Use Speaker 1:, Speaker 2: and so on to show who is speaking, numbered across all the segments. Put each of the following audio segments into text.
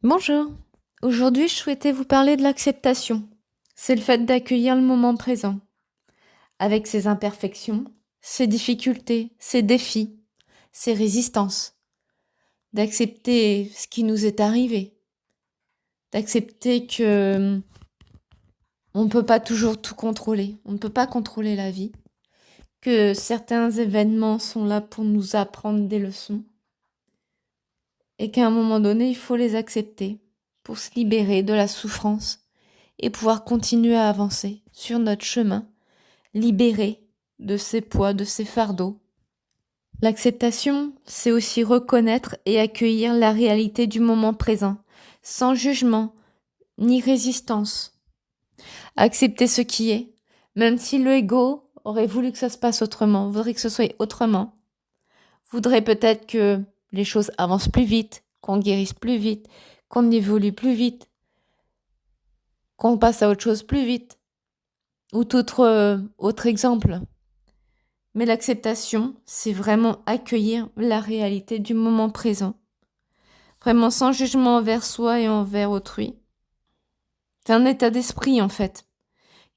Speaker 1: Bonjour, aujourd'hui je souhaitais vous parler de l'acceptation. C'est le fait d'accueillir le moment présent, avec ses imperfections, ses difficultés, ses défis, ses résistances, d'accepter ce qui nous est arrivé, d'accepter que on ne peut pas toujours tout contrôler, on ne peut pas contrôler la vie, que certains événements sont là pour nous apprendre des leçons, et qu'à un moment donné il faut les accepter pour se libérer de la souffrance et pouvoir continuer à avancer sur notre chemin, libéré de ces poids, de ces fardeaux. L'acceptation, c'est aussi reconnaître et accueillir la réalité du moment présent, sans jugement ni résistance. Accepter ce qui est, même si le ego aurait voulu que ça se passe autrement, voudrait que ce soit autrement, voudrait peut-être que les choses avancent plus vite, qu'on guérisse plus vite, qu'on évolue plus vite, qu'on passe à autre chose plus vite, ou tout autre exemple. Mais l'acceptation, c'est vraiment accueillir la réalité du moment présent. Vraiment sans jugement envers soi et envers autrui. C'est un état d'esprit, en fait,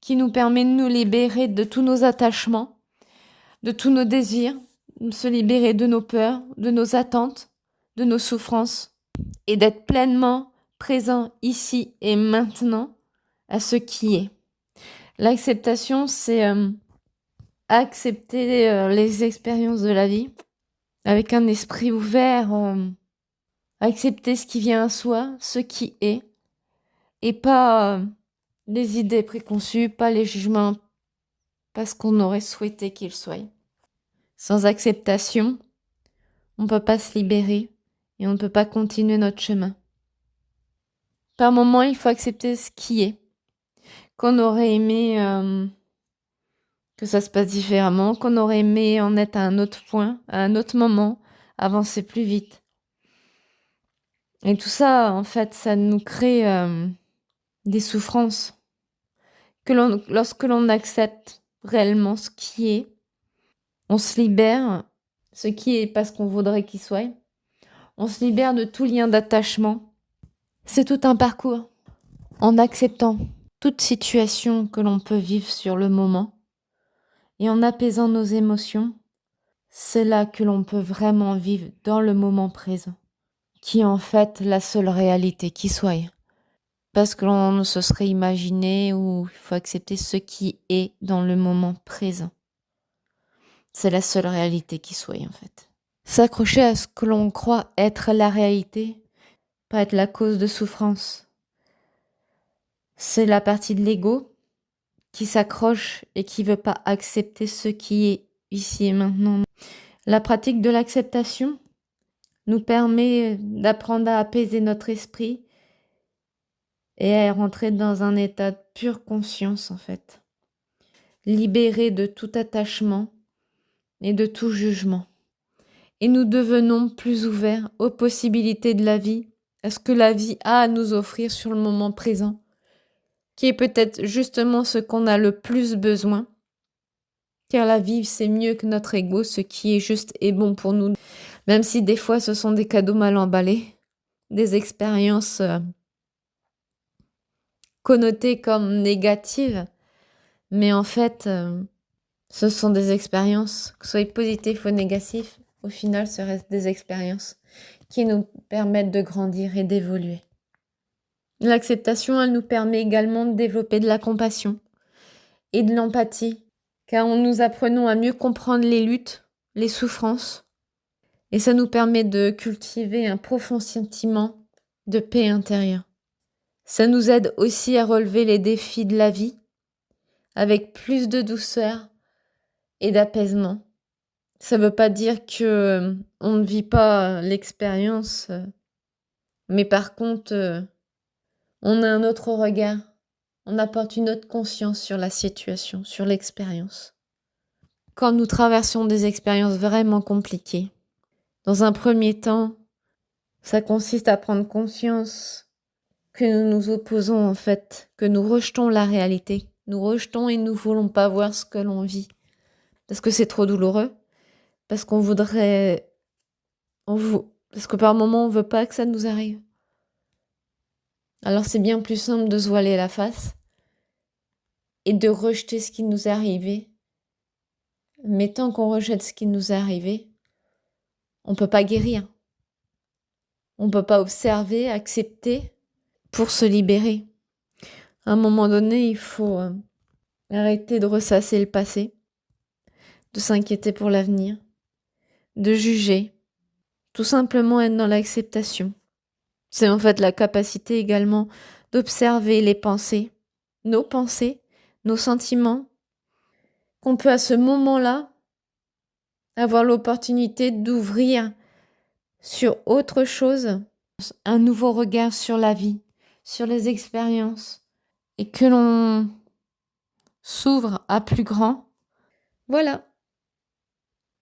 Speaker 1: qui nous permet de nous libérer de tous nos attachements, de tous nos désirs, de se libérer de nos peurs, de nos attentes, de nos souffrances, et d'être pleinement présent ici et maintenant à ce qui est. L'acceptation, c'est accepter les expériences de la vie avec un esprit ouvert, accepter ce qui vient à soi, ce qui est, et pas les idées préconçues, pas les jugements, pas ce qu'on aurait souhaité qu'ils soient. Sans acceptation, on ne peut pas se libérer et on ne peut pas continuer notre chemin. Par moments, il faut accepter ce qui est, qu'on aurait aimé que ça se passe différemment, qu'on aurait aimé en être à un autre point, à un autre moment, avancer plus vite. Et tout ça, en fait, ça nous crée des souffrances. Lorsque l'on accepte réellement ce qui est, on se libère, ce qui est pas ce qu'on voudrait qu'il soit, on se libère de tout lien d'attachement. C'est tout un parcours. En acceptant toute situation que l'on peut vivre sur le moment et en apaisant nos émotions, c'est là que l'on peut vraiment vivre dans le moment présent, qui est en fait la seule réalité qui soit. Parce que l'on se serait imaginé ou il faut accepter ce qui est dans le moment présent. C'est la seule réalité qui soit en fait. S'accrocher à ce que l'on croit être la réalité, pas être la cause de souffrance. C'est la partie de l'ego qui s'accroche et qui veut pas accepter ce qui est ici et maintenant. La pratique de l'acceptation nous permet d'apprendre à apaiser notre esprit et à rentrer dans un état de pure conscience en fait. Libéré de tout attachement et de tout jugement. Et nous devenons plus ouverts aux possibilités de la vie, à ce que la vie a à nous offrir sur le moment présent, qui est peut-être justement ce qu'on a le plus besoin, car la vie c'est mieux que notre ego, ce qui est juste et bon pour nous, même si des fois ce sont des cadeaux mal emballés, des expériences connotées comme négatives, mais en fait ce sont des expériences, que ce soit positives ou négatives, au final ce reste des expériences qui nous permettent de grandir et d'évoluer. L'acceptation, elle nous permet également de développer de la compassion et de l'empathie, car nous apprenons à mieux comprendre les luttes, les souffrances, et ça nous permet de cultiver un profond sentiment de paix intérieure. Ça nous aide aussi à relever les défis de la vie avec plus de douceur et d'apaisement. Ça ne veut pas dire que on ne vit pas l'expérience, mais par contre, on a un autre regard. On apporte une autre conscience sur la situation, sur l'expérience. Quand nous traversons des expériences vraiment compliquées, dans un premier temps, ça consiste à prendre conscience que nous nous opposons en fait, que nous rejetons la réalité. Nous rejetons et nous ne voulons pas voir ce que l'on vit. Parce que c'est trop douloureux, parce qu'on voudrait... parce que par moments, on ne veut pas que ça nous arrive. Alors c'est bien plus simple de se voiler la face et de rejeter ce qui nous est arrivé. Mais tant qu'on rejette ce qui nous est arrivé, on ne peut pas guérir. On ne peut pas observer, accepter pour se libérer. À un moment donné, il faut arrêter de ressasser le passé, de s'inquiéter pour l'avenir, de juger, tout simplement être dans l'acceptation. C'est en fait la capacité également d'observer les pensées, nos sentiments, qu'on peut à ce moment-là avoir l'opportunité d'ouvrir sur autre chose, un nouveau regard sur la vie, sur les expériences, et que l'on s'ouvre à plus grand. Voilà.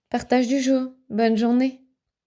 Speaker 1: Partage du jour. Bonne journée.